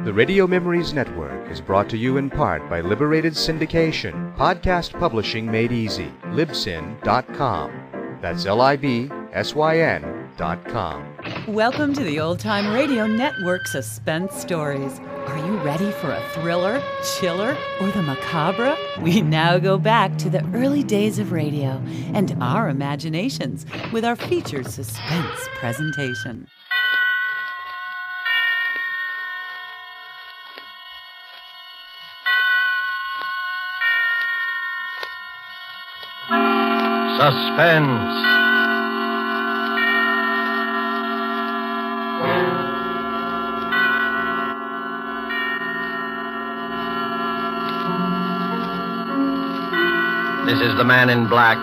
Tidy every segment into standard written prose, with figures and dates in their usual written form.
The Radio Memories Network is brought to you in part by Liberated Syndication, podcast publishing made easy, libsyn.com. That's LIBSYN.com. Welcome to the Old Time Radio Network Suspense Stories. Are you ready for a thriller, chiller, or the macabre? We now go back to the early days of radio and our imaginations with our featured suspense presentation. Suspense. This is the Man in Black,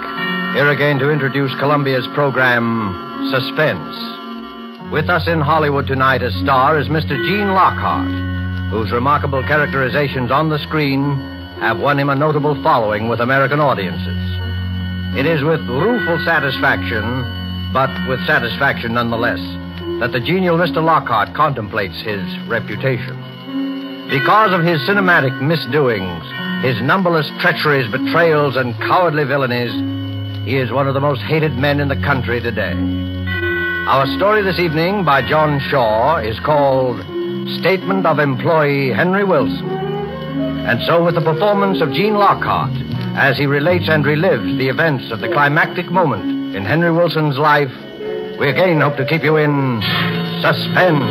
here again to introduce Columbia's program, Suspense. With us in Hollywood tonight as star is Mr. Gene Lockhart, whose remarkable characterizations on the screen have won him a notable following with American audiences. It is with rueful satisfaction, but with satisfaction nonetheless, that the genial Mr. Lockhart contemplates his reputation. Because of his cinematic misdoings, his numberless treacheries, betrayals, and cowardly villainies, he is one of the most hated men in the country today. Our story this evening by John Shaw is called Statement of Employee Henry Wilson. And so with the performance of Gene Lockhart, as he relates and relives the events of the climactic moment in Henry Wilson's life, we again hope to keep you in suspense.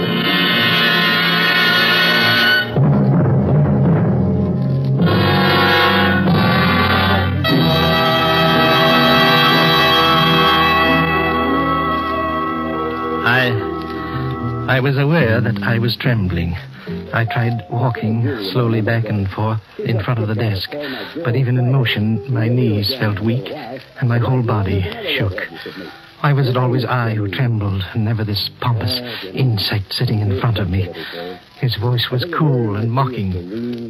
I was aware that I was trembling. I tried walking slowly back and forth in front of the desk, but even in motion, my knees felt weak and my whole body shook. Why was it always I who trembled and never this pompous insect sitting in front of me? His voice was cool and mocking.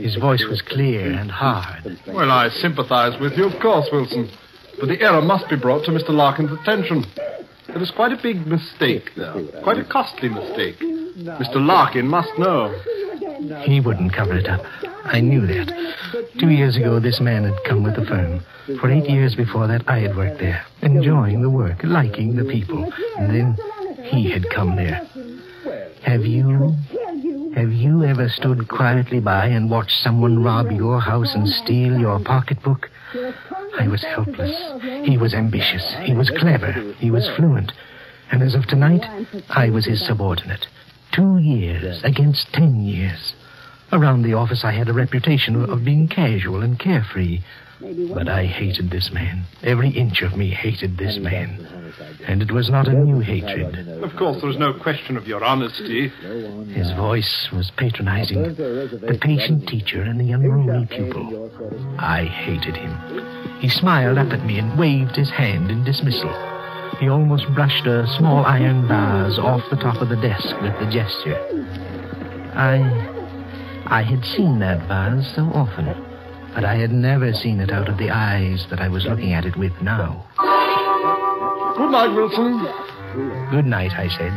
His voice was clear and hard. Well, I sympathize with you, of course, Wilson. But the error must be brought to Mr. Larkin's attention. It is quite a big mistake there. Quite a costly mistake. Mr. Larkin must know. He wouldn't cover it up. I knew that. 2 years ago, this man had come with the firm. For 8 years before that, I had worked there, enjoying the work, liking the people. And then he had come there. Have you ever stood quietly by and watched someone rob your house and steal your pocketbook? I was helpless. He was ambitious. He was clever. He was fluent. And as of tonight, I was his subordinate. 2 years against 10 years. Around the office, I had a reputation of being casual and carefree. But I hated this man. Every inch of me hated this man. And it was not a new hatred. Of course, there is no question of your honesty. His voice was patronizing. The patient teacher and the unruly pupil. I hated him. He smiled up at me and waved his hand in dismissal. He almost brushed a small iron vase off the top of the desk with the gesture. I had seen that vase so often, but I had never seen it out of the eyes that I was looking at it with now. Good night, Wilson. Good night, I said.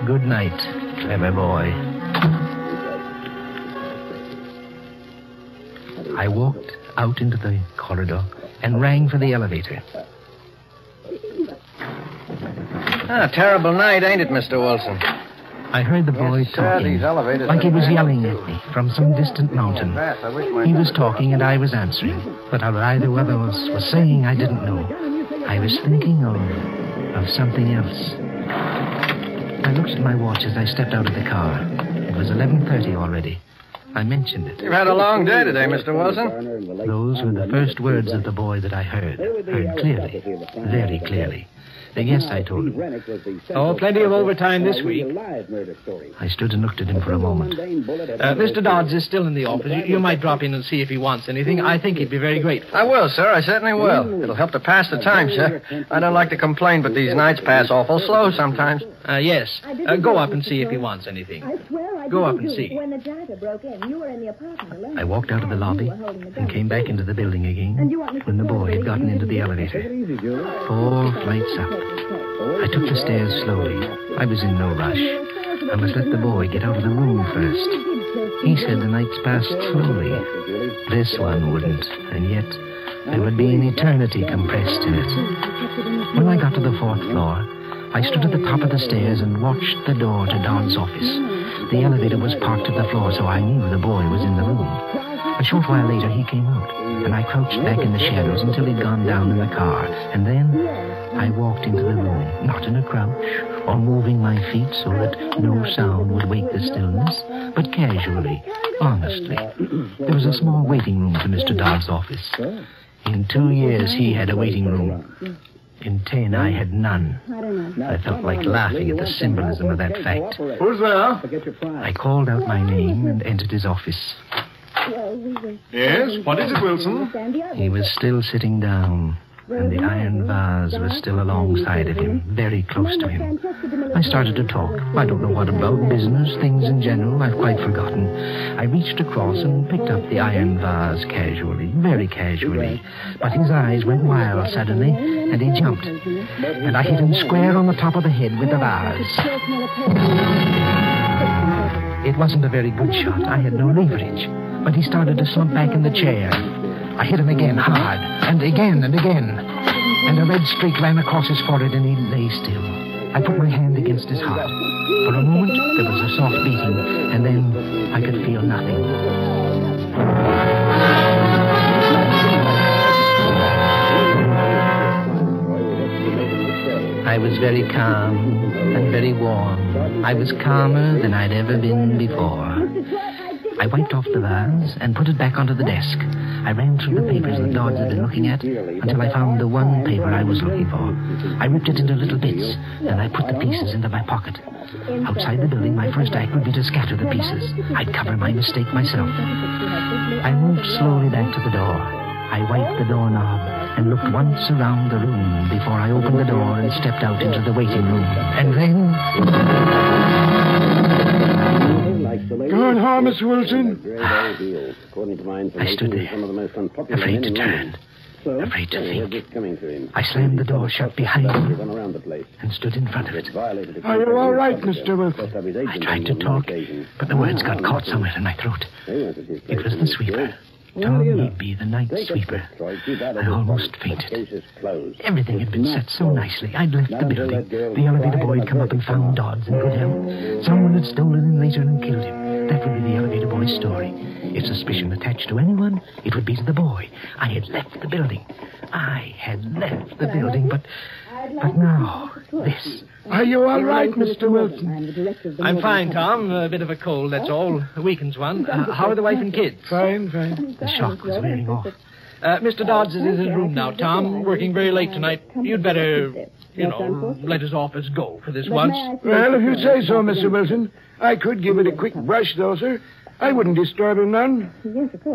Good night, clever boy. I walked out into the corridor and rang for the elevator. Terrible night, ain't it, Mr. Wilson? I heard the boy talking, like he was yelling at me from some distant mountain. He was talking and I was answering, but what either of us was saying I didn't know. I was thinking of something else. I looked at my watch as I stepped out of the car. It was 11:30 already. I mentioned it. You've had a long day today, Mr. Wilson. Those were the first words of the boy that I heard clearly, very clearly. Yes, I told him. Oh, plenty of overtime this week. I stood and looked at him for a moment. Mr. Dodds is still in the office. You might drop in and see if he wants anything. I think he'd be very grateful. I will, sir. I certainly will. It'll help to pass the time, sir. I don't like to complain, but these nights pass awful slow sometimes. Yes. Go up and see if he wants anything. Go up and see. I walked out of the lobby and came back into the building again when the boy had gotten into the elevator. 4 flights up. I took the stairs slowly. I was in no rush. I must let the boy get out of the room first. He said the nights passed slowly. This one wouldn't, and yet there would be an eternity compressed in it. When I got to the 4th floor, I stood at the top of the stairs and watched the door to Dodd's office. The elevator was parked at the floor, so I knew the boy was in the room. A short while later, he came out, and I crouched back in the shadows until he'd gone down in the car. And then I walked into the room, not in a crouch or moving my feet so that no sound would wake the stillness, but casually, honestly. There was a small waiting room to Mr. Dodd's office. In 2 years, he had a waiting room. In 10, I had none. I felt like laughing at the symbolism of that fact. Who's there? I called out my name and entered his office. Yes, what is it, Wilson? He was still sitting down, and the iron vase was still alongside of him, very close to him. I started to talk. I don't know what about, business, things in general, I've quite forgotten. I reached across and picked up the iron vase casually, very casually. But his eyes went wild suddenly, and he jumped. And I hit him square on the top of the head with the vase. It wasn't a very good shot. I had no leverage. But he started to slump back in the chair. I hit him again, hard, and again and again. And a red streak ran across his forehead, and he lay still. I put my hand against his heart. For a moment, there was a soft beating, and then I could feel nothing. I was very calm and very warm. I was calmer than I'd ever been before. I wiped off the vase and put it back onto the desk. I ran through the papers that Dodds had been looking at until I found the one paper I was looking for. I ripped it into little bits, and I put the pieces into my pocket. Outside the building, my first act would be to scatter the pieces. I'd cover my mistake myself. I moved slowly back to the door. I wiped the doorknob and looked once around the room before I opened the door and stepped out into the waiting room. And then... Going home, Mr. Wilson. I stood there, afraid to turn, afraid to think. I slammed the door shut behind me and stood in front of it. Are you all right, Mr. Wilson? I tried to talk, but the words got caught somewhere in my throat. It was the sweeper. Tom Needby, the night sweeper. I almost fainted. Everything had been set so nicely. I'd left the building. The elevator boy had come up and found Dodds in good health. Someone had stolen him later and killed him. That would be the elevator boy's story. If suspicion attached to anyone, it would be to the boy. I had left the building. I had left the building, but now, this. Are you all right, Mr. Wilson? I'm fine, Tom. A bit of a cold, that's all. A weakens one. How are the wife and kids? Fine. The shock was wearing off. Mr. Dodds is in his room now, Tom. Working very late tonight. You'd better, let his office go for this once. Well, if you say so, Mr. Wilson. I could give it a quick brush, though, sir. I wouldn't disturb him none.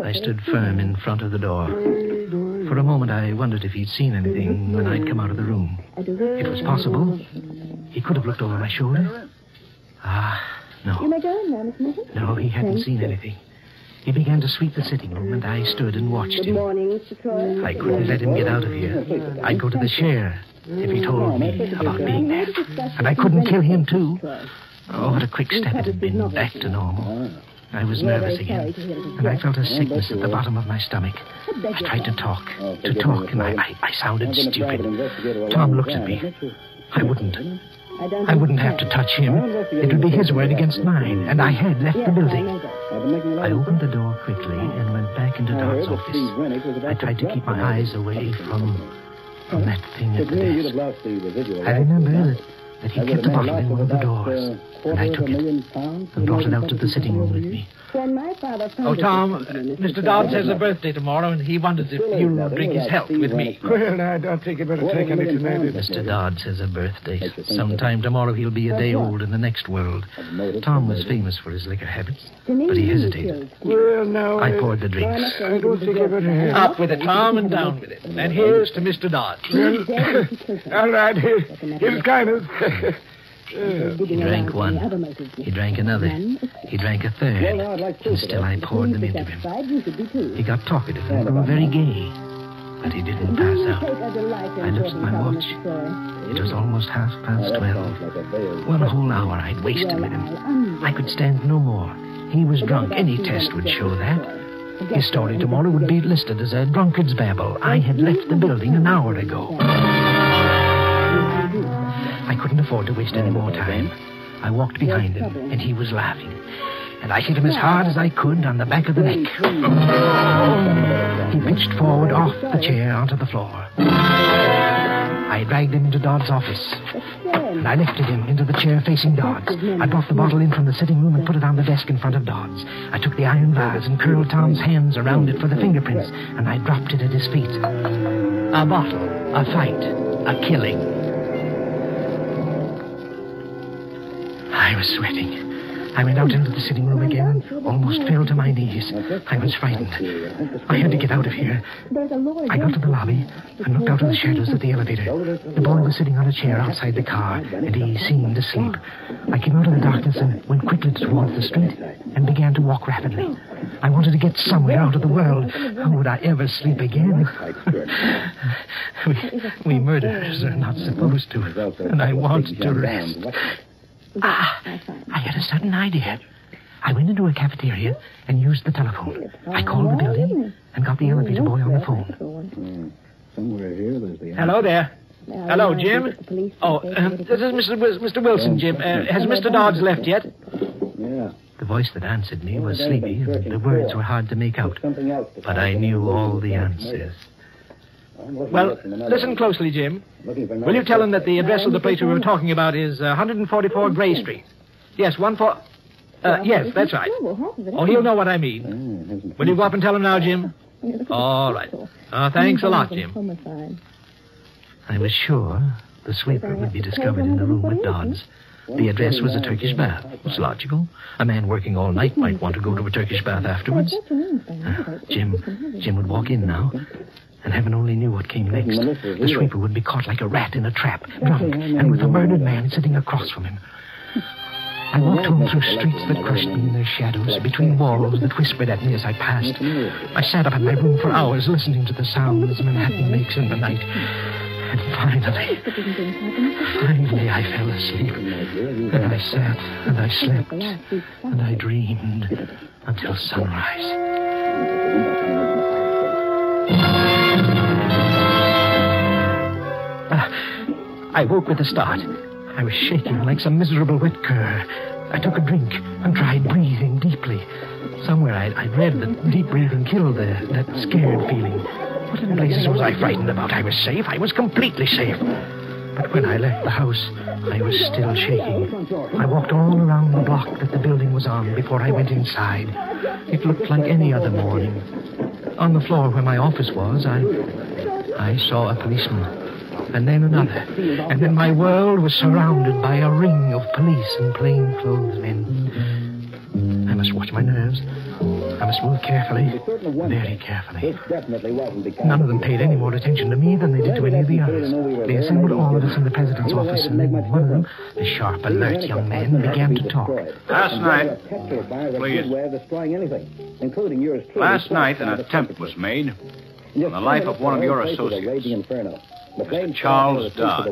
I stood firm in front of the door. For a moment, I wondered if he'd seen anything when I'd come out of the room. It was possible. He could have looked over my shoulder. No. No, he hadn't seen anything. He began to sweep the sitting room, and I stood and watched him. I couldn't let him get out of here. I'd go to the chair if he told me about being there. And I couldn't kill him, too. Oh, what a quick step it had been back to normal. I was nervous again, and I felt a sickness at the bottom of my stomach. I tried to talk, and I sounded stupid. Tom looked at me. I wouldn't have to touch him. It would be his word against mine, and I had left the building. I opened the door quickly and went back into Dodd's office. I tried to keep my eyes away from that thing at the desk. I remember that he kept a bottle in one of the doors, and I took it and brought it out to the sitting room with me. Oh, Tom, Mr. Dodds has a birthday tomorrow, and he wonders if you'll drink his health with me. Well, I don't think you better take any tonight. Mr. Dodds has a birthday. Sometime tomorrow he'll be a day old in the next world. Tom was famous for his liquor habits, but he hesitated. Well, now... I poured the drinks. I don't think you better have... Up with it, Tom, and down with it. And here's to Mr. Dodds. All right, here's kindness. He drank one. He drank another. He drank a third. And still I poured them into him. He got talkative and grew very gay. But he didn't pass out. I looked at my watch. It was almost 12:30. 1 whole hour I'd wasted with him. I could stand no more. He was drunk. Any test would show that. His story tomorrow would be listed as a drunkard's babble. I had left the building an hour ago. I couldn't afford to waste any more time. I walked behind him, and he was laughing. And I hit him as hard as I could on the back of the neck. He pitched forward off the chair onto the floor. I dragged him into Dodd's office, and I lifted him into the chair facing Dodds. I brought the bottle in from the sitting room and put it on the desk in front of Dodds. I took the iron vase and curled Tom's hands around it for the fingerprints, and I dropped it at his feet. A bottle, a fight, a killing. I was sweating. I went out into the sitting room again and almost fell to my knees. I was frightened. I had to get out of here. I got to the lobby and looked out of the shadows at the elevator. The boy was sitting on a chair outside the car, and he seemed asleep. I came out of the darkness and went quickly towards the street and began to walk rapidly. I wanted to get somewhere out of the world. How would I ever sleep again? we murderers are not supposed to, and I wanted to rest. I had a sudden idea. I went into a cafeteria and used the telephone. I called the building and got the elevator boy on the phone. Hello there. Hello, Jim. Oh, this is Mr. Wilson, Jim. Has Mr. Dodds left yet? The voice that answered me was sleepy, and the words were hard to make out. But I knew all the answers. Well, listen closely, Jim. Will you tell him that the address of the place we were talking about is 144 Gray Street? Yes, yes, that's right. Oh, he'll know what I mean. Will you go up and tell him now, Jim? All right. Thanks a lot, Jim. I was sure the sweeper would be discovered in the room with Dodds. The address was a Turkish bath. It was logical. A man working all night might want to go to a Turkish bath afterwards. Jim would walk in now. And heaven only knew what came next. The sweeper would be caught like a rat in a trap, drunk, and with a murdered man sitting across from him. I walked home through streets that crushed me in their shadows, between walls that whispered at me as I passed. I sat up in my room for hours listening to the sounds Manhattan makes in the night. And finally, I fell asleep. And I sat, and I slept, and I dreamed until sunrise. I woke with a start. I was shaking like some miserable wet cur. I took a drink and tried breathing deeply. Somewhere I'd read that deep breathing killed that scared feeling. What in blazes was I frightened about? I was safe. I was completely safe. But when I left the house, I was still shaking. I walked all around the block that the building was on before I went inside. It looked like any other morning. On the floor where my office was, I saw a policeman. And then another. And then my world was surrounded by a ring of police and plainclothes men. I must watch my nerves. I must move carefully, very carefully. None of them paid any more attention to me than they did to any of the others. They assembled all of us in the president's office, and then one of them, a sharp, alert young man, began to talk. Last night, please. Last night, an attempt was made on the life of one of your associates, Mr. Charles Dodds.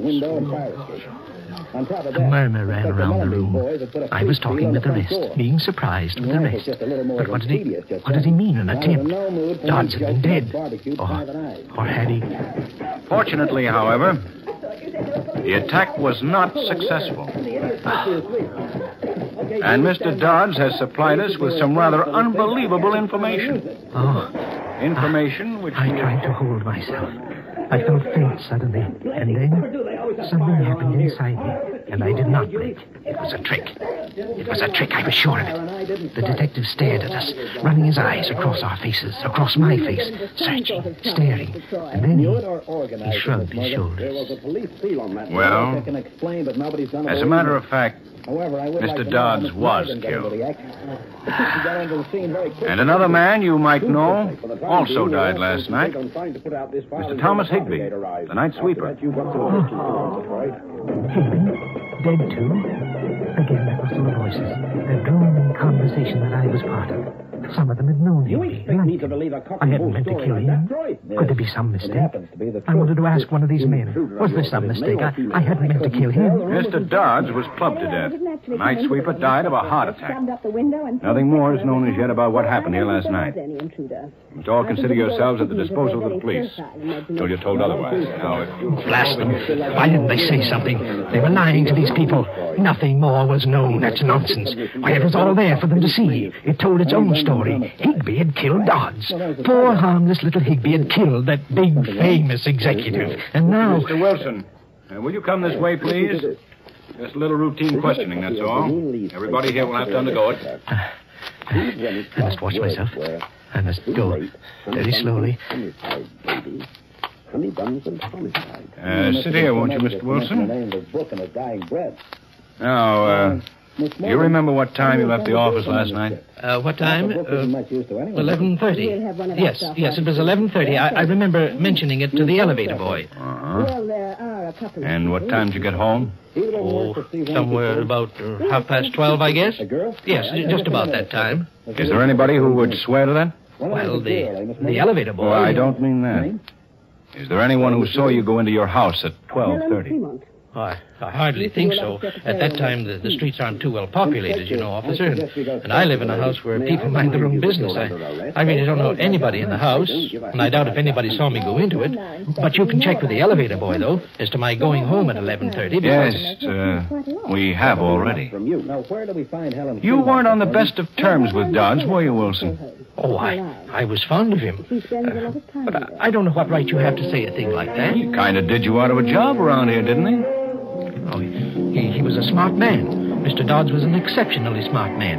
A murmur ran around the room. I was talking with the rest, being surprised with the rest. But what did he mean, an attempt? Dodds had been dead. Or had he? Fortunately, however, the attack was not successful. And Mr. Dodds has supplied us with some rather unbelievable information. Information which... I tried to hold myself. I felt faint suddenly, and then something happened inside me, and I did not break. It was a trick. It was a trick, I was sure of it. The detective stared at us, running his eyes across our faces, across my face, searching, staring, and then he shrugged his shoulders. Well, as a matter of fact, Mr. Dodds was killed. And another man you might know also died last night. Mr. Thomas Higby, the night sweeper. Higby? Dead too? Again, that was the voices. The droning conversation that I was part of. Some of them had known Higby. I hadn't meant to kill him. Could there be some mistake? I wanted to ask one of these men. Was there some mistake? I hadn't meant to kill him. Mr. Dodds was clubbed to death. The night sweeper died of a heart attack. Nothing more is known as yet about what happened here last night. You all consider yourselves at the disposal of the police. Till you're told otherwise. Now, if you... Blast them. Why didn't they say something? They were lying to these people. Nothing more was known. That's nonsense. Why, it was all there for them to see. It told its own story. Higby had killed Dodds. Poor, harmless little Higby had killed that big, famous executive. And now... Mr. Wilson, will you come this way, please? Just a little routine questioning, that's all. Everybody here will have to undergo it. I must watch myself. I must go very slowly. Sit here, won't you, Mr. Wilson? Now, do you remember what time you left the office last night? What time? 11:30. Yes, it was 11:30. I remember mentioning it to the elevator boy. Uh-huh. And what time did you get home? Oh, somewhere about 12:30, I guess. Yes, just about that time. Is there anybody who would swear to that? Well, the elevator boy... Oh, I don't mean that. Is there anyone who saw you go into your house at 12:30? I hardly think so. At that time, the streets aren't too well populated, you know, officer. And I live in a house where people mind their own business. I really don't know anybody in the house, and I doubt if anybody saw me go into it. But you can check with the elevator boy, though, as to my going home at 11:30. Yes, we have already. You weren't on the best of terms with Dodds, were you, Wilson? Oh, I was fond of him. But I don't know what right you have to say a thing like that. He kind of did you out of a job around here, didn't he? Oh, he was a smart man. Mr. Dodds was an exceptionally smart man.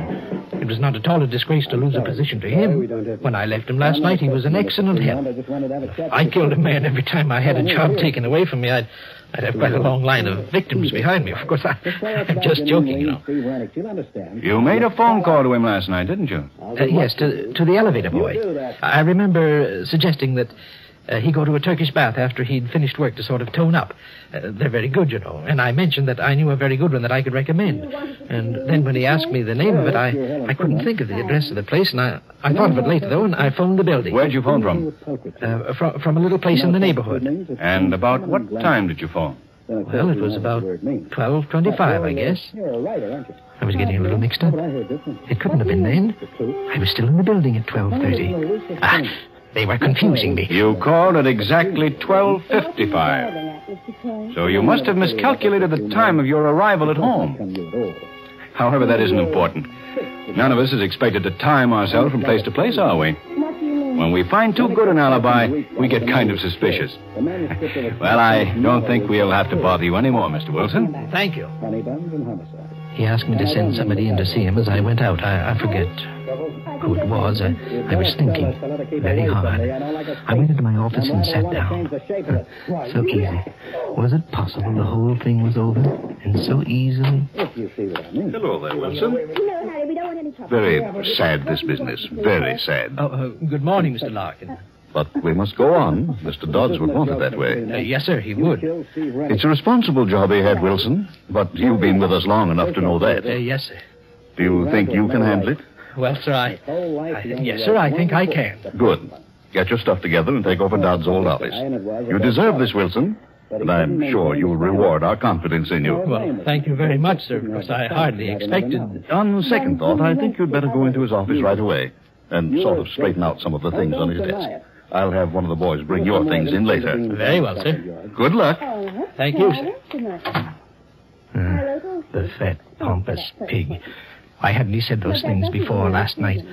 It was not at all a disgrace to lose a position to him. When I left him last night, he was an excellent help. If I killed a man every time I had a job taken away from me, I'd have quite a long line of victims behind me. Of course, I'm just joking, you know. You made a phone call to him last night, didn't you? Yes, to the elevator boy. I remember suggesting that he go to a Turkish bath after he'd finished work to sort of tone up. They're very good, you know. And I mentioned that I knew a very good one that I could recommend. And then when he asked me the name of it, I couldn't think of the address of the place, and I thought of it later, though, and I phoned the building. Where'd you phone from? From a little place in the neighborhood. And about what time did you phone? Well, it was about 12:25, I guess. I was getting a little mixed up. It couldn't have been then. I was still in the building at 12:30. They were confusing me. You called at exactly 12:55. So you must have miscalculated the time of your arrival at home. However, that isn't important. None of us is expected to time ourselves from place to place, are we? When we find too good an alibi, we get kind of suspicious. Well, I don't think we'll have to bother you anymore, Mr. Wilson. Thank you. He asked me to send somebody in to see him as I went out. I forget who it was. I was thinking very hard. I went into my office and sat down. So easy. Was it possible the whole thing was over? And so easily? Hello there, Wilson. Very sad, this business. Very sad. Good morning, Mr. Larkin. But we must go on. Mr. Dodds would want it that way. Yes, sir, he would. It's a responsible job he had, Wilson. But you've been with us long enough to know that. Yes, sir. Do you think you can handle it? Well, sir, yes, sir, I think I can. Good. Get your stuff together and take over Dodd's old office. You deserve this, Wilson. And I'm sure you'll reward our confidence in you. Well, thank you very much, sir, because I hardly expected... On second thought, I think you'd better go into his office right away and sort of straighten out some of the things on his desk. I'll have one of the boys bring your things in later. Very well, sir. Good luck. Thank you, sir. The fat, pompous pig. Why hadn't he said those things before last night?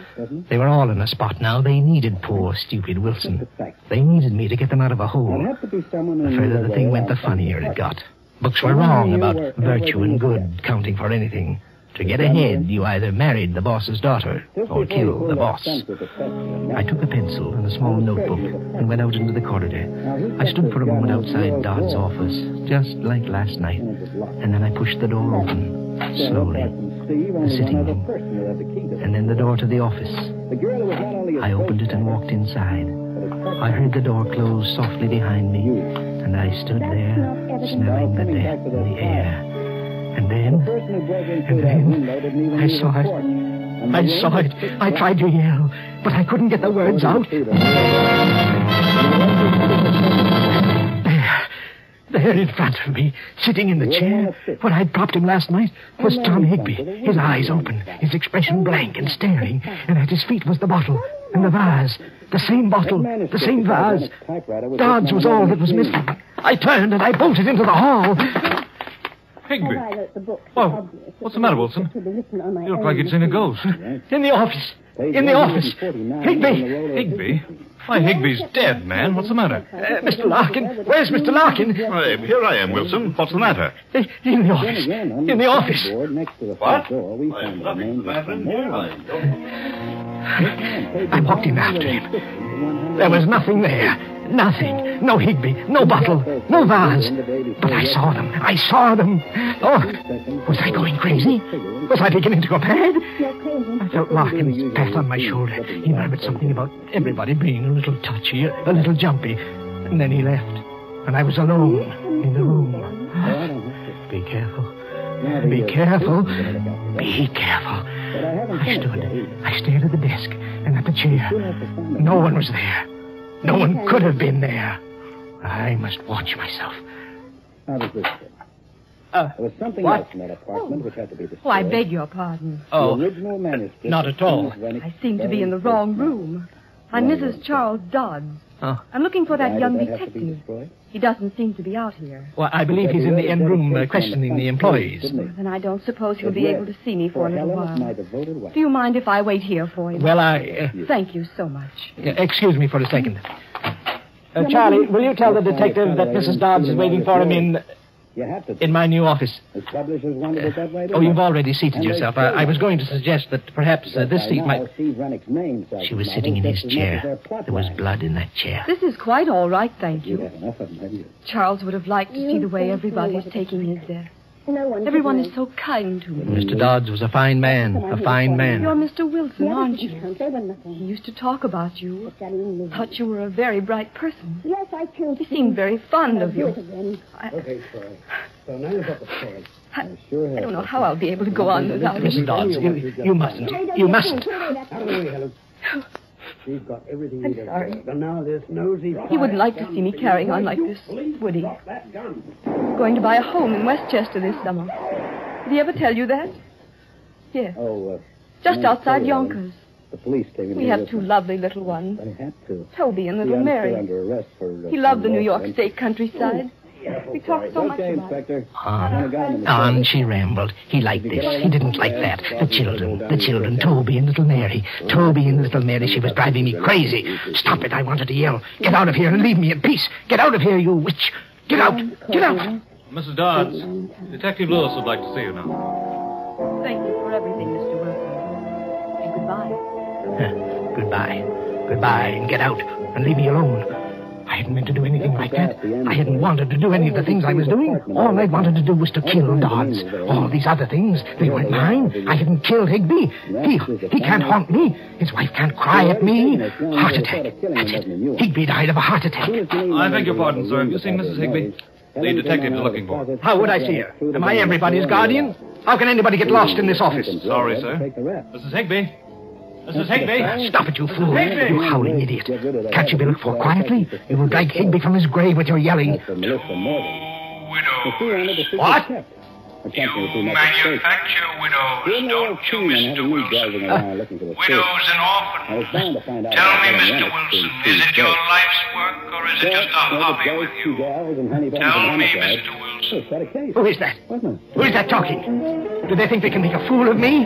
They were all in a spot now. They needed poor, stupid Wilson. They needed me to get them out of a hole. The further the thing went, the funnier it got. Books were wrong about virtue and good counting for anything. To get ahead, you either married the boss's daughter or killed the boss. I took a pencil and a small notebook and went out into the corridor. I stood for a moment outside Dodd's office, just like last night, and then I pushed the door open, slowly. The sitting room, and then the door to the office. I opened it and walked inside. I heard the door close softly behind me, and I stood there, smelling the death in the air. And then I saw it. I saw it. I tried to yell, but I couldn't get the words out. There in front of me, sitting in the chair, where I dropped him last night, was Tom Higby, his eyes open, his expression blank and staring, and at his feet was the bottle and the vase. The same bottle, the same vase. Dodds was all that was missing. I turned and I bolted into the hall. Higby. Well, what's the matter, Wilson? You look like you'd seen a ghost. In the office. In the office. Higby. Higby? Why, Higby's dead, man. What's the matter? Mr. Larkin. Where's Mr. Larkin? Why, here I am, Wilson. What's the matter? In the office. In the office. What? I walked in after him. There was nothing there. Nothing. No Higby. No bottle. No vase. But I saw them. I saw them. Oh, was I going crazy? Was I beginning to go mad? I felt Larkin's pat on my shoulder. He murmured something about everybody being a little touchy, a little jumpy. And then he left. And I was alone in the room. Be careful. Be careful. Be careful. I stared at the desk and at the chair. No one was there. No one could have been there. I must watch myself. How does this fit? There was something else in that apartment which had to be destroyed. Oh, I beg your pardon. Oh, The original manuscript not at all. I seem to be in the wrong room. I'm Mrs. Charles Dodds. Oh. I'm looking for that Why young did that have to be detective. destroyed? He doesn't seem to be out here. Well, I believe he's in the end room questioning the employees. Then I don't suppose he'll be able to see me for a little Helen is my while. devoted wife. Do you mind if I wait here for him? Well, Thank you so much. excuse me for a second. Charlie, will you tell the detective that Mrs. Dodds is waiting for him in my new office? As publishers wanted it that way. Oh, you've already seated yourself. I was going to suggest that perhaps this seat might... She was sitting in his chair. There was blood in that chair. This is quite all right, thank You you. have enough of them, have you? Charles would have liked to see the way everybody's taking his death. Everyone is so kind to him. Mr. Dodds was a fine man, a fine man. You're Mr. Wilson, aren't you? He used to talk about you. Thought you were a very bright person. Yes, I killed. He seemed very fond of you. Okay, Troy. So now you're up the stairs. I don't know how I'll be able to go on without him. Mrs. Dodds, you mustn't. You mustn't. Out of the way, Helen. She's got everything I'm you sorry. So now this nosy... He wouldn't like to see me carrying on like this, would he? Going to buy a home in Westchester this summer. Did he ever tell you that? Yes. Oh, Just no, outside sorry, Yonkers. The police came in We here have with two them. lovely little ones. I had to. Toby and See, little I'm Mary. still under arrest for... He loved the New York fraud. State countryside. We talked so much Okay, about it. Inspector. On she rambled. He liked this. He didn't like that. The children, Toby and little Mary. Toby and little Mary, she was driving me crazy. Stop it, I wanted to yell. Get out of here and leave me in peace. Get out of here, you witch. Get out. Get out. Mrs. Dodds, Detective Lewis would like to see you now. Thank you for everything, Mr. Wilson. And goodbye. Goodbye, and get out. And leave me alone. I hadn't meant to do anything like that. I hadn't wanted to do any of the things I was doing. All I wanted to do was to kill Dodds. All these other things, they weren't mine. I hadn't killed Higby. He can't haunt me. His wife can't cry at me. Heart attack. That's it. Higby died of a heart attack. I beg your pardon, sir. Have you seen Mrs. Higby? The detective is looking for her. How would I see her? Am I everybody's guardian? How can anybody get lost in this office? Sorry, sir. Mrs. Higby? Mrs. Higby? Stop it, you fool. You howling idiot. Can't you be looked for quietly? You will drag Higby from his grave with your yelling. What? You manufacture widows, don't you, Mr. Wilson? Widows and orphans. Tell me, Mr. Wilson, is it your life's work or is it just a hobby with you? Tell me, Mr. Wilson. Who is that? Who is that talking? Do they think they can make a fool of me?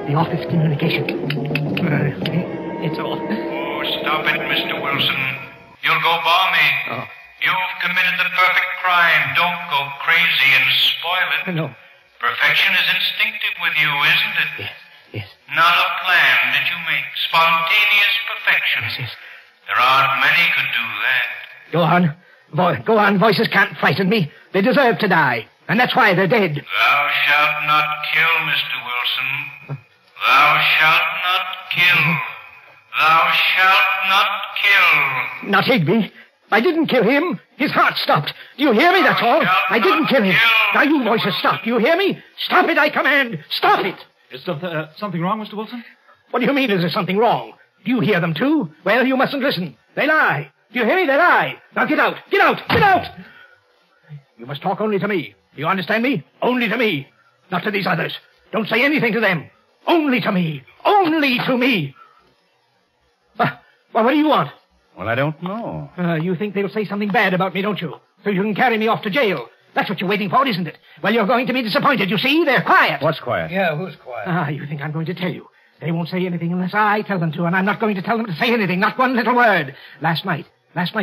The office communication. It's off. Oh, stop it, Mr. Wilson. You'll go balmy. Oh. You've committed the perfect crime. Don't go crazy and spoil it. No. Perfection is instinctive with you, isn't it? Yes. Not a plan that you make. Spontaneous perfection. Yes. There aren't many could do that. Go on. Go on. Voices can't frighten me. They deserve to die. And that's why they're dead. Thou shalt not kill, Mr. Wilson. Thou shalt not kill. Thou shalt not kill. Not Higby. I didn't kill him. His heart stopped. Do you hear me, that's all? I didn't kill him. Now you voices stop. Do you hear me? Stop it, I command. Stop it. Is something wrong, Mr. Wilson? What do you mean, is there something wrong? Do you hear them, too? Well, you mustn't listen. They lie. Do you hear me? They lie. Now get out. Get out. Get out! You must talk only to me. Do you understand me? Only to me. Not to these others. Don't say anything to them. Only to me. Only to me. Well, what do you want? Well, I don't know. You think they'll say something bad about me, don't you? So you can carry me off to jail. That's what you're waiting for, isn't it? Well, you're going to be disappointed. You see? They're quiet. What's quiet? Yeah, who's quiet? You think I'm going to tell you. They won't say anything unless I tell them to, and I'm not going to tell them to say anything, not one little word. Last night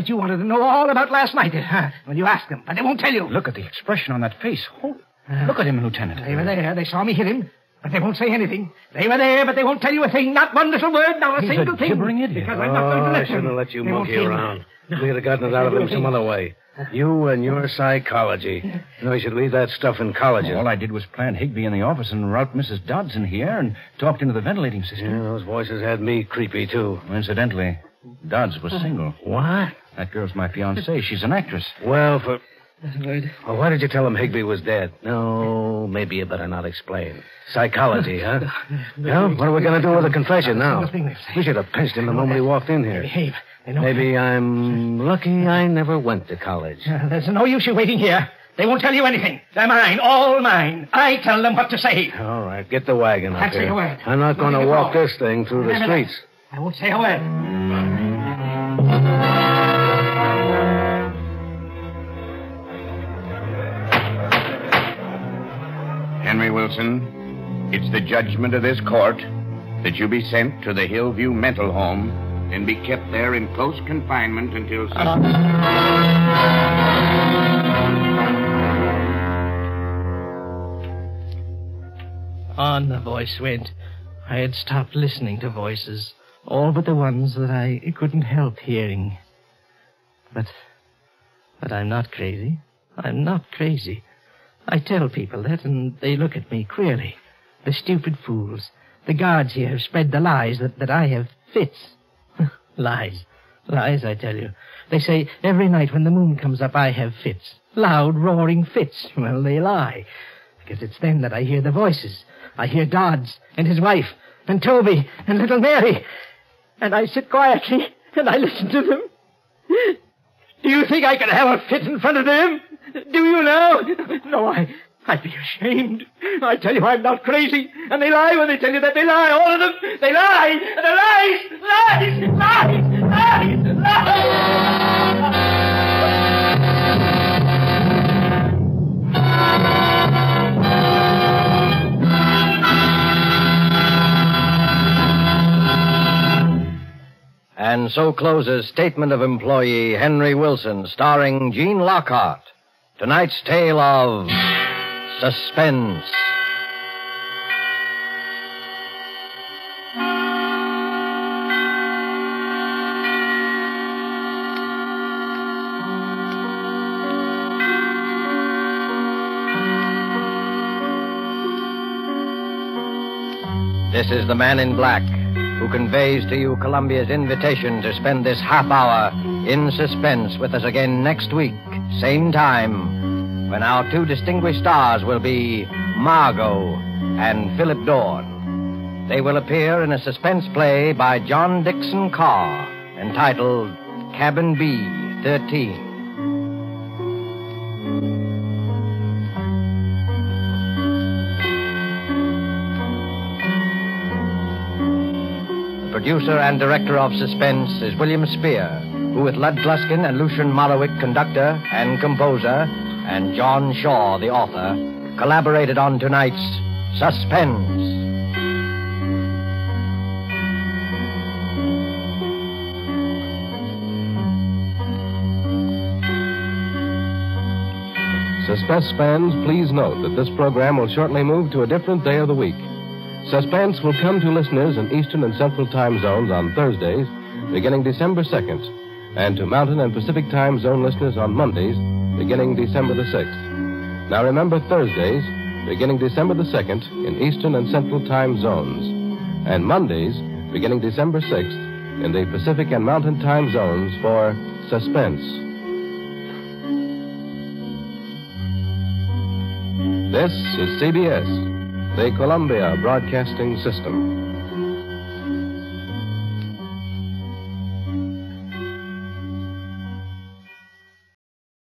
you wanted to know all about last night. Well, you asked them, but they won't tell you. Look at the expression on that face. Look at him, Lieutenant. They were there. They saw me hit him, but they won't say anything. They were there, but they won't tell you a thing, not one little word, not a single thing. He's a gibbering idiot. Because I'm not going to let I shouldn't have let you monkey around. No. We'd have gotten it out of him some other way. You and your psychology. You know, you should leave that stuff in college. All I did was plant Higby in the office and route Mrs. Dodds in here and talked into the ventilating system. Yeah, those voices had me creepy, too. Incidentally, Dodds was single. What? That girl's my fiancée. She's an actress. Well, well, why did you tell him Higby was dead? No, maybe you better not explain. Psychology, huh? Well, what are we going to do with the confession now? We should have pinched him the moment he walked in here. Behave. Maybe I'm lucky I never went to college. There's no use you waiting here. They won't tell you anything. They're mine, all mine. I tell them what to say. All right, get the wagon up Can't here. say a word. I'm not going to walk this thing through the streets. I won't say a word. Henry Wilson, it's the judgment of this court that you be sent to the Hillview Mental Home and be kept there in close confinement until... On the voice went. I had stopped listening to voices, all but the ones that I couldn't help hearing. But I'm not crazy. I'm not crazy. I tell people that, and they look at me queerly. The stupid fools. The guards here have spread the lies that I have fits. Lies. Lies, I tell you. They say every night when the moon comes up, I have fits. Loud, roaring fits. Well, they lie. Because it's then that I hear the voices. I hear Dodds and his wife and Toby and little Mary. And I sit quietly and I listen to them. Do you think I could have a fit in front of them? Do you now? No, I'd be ashamed. I tell you, I'm not crazy. And they lie when they tell you that they lie. All of them. They lie. And they're lies. Lies. Lies. Lies. Lies. And so closes Statement of Employee Henry Wilson, starring Gene Lockhart. Tonight's tale of Suspense. This is the Man in Black, who conveys to you Columbia's invitation to spend this half hour in suspense with us again next week, same time, when our two distinguished stars will be Margot and Philip Dorn. They will appear in a suspense play by John Dixon Carr, entitled Cabin B-13. Producer and director of Suspense is William Spear, who with Lud Gluskin and Lucian Malowick, conductor and composer, and John Shaw, the author, collaborated on tonight's Suspense. Suspense fans, please note that this program will shortly move to a different day of the week. Suspense will come to listeners in Eastern and Central time zones on Thursdays, beginning December 2nd, and to Mountain and Pacific time zone listeners on Mondays, beginning December the 6th. Now remember, Thursdays, beginning December the 2nd, in Eastern and Central time zones, and Mondays, beginning December 6th, in the Pacific and Mountain time zones for Suspense. This is CBS, the Columbia Broadcasting System.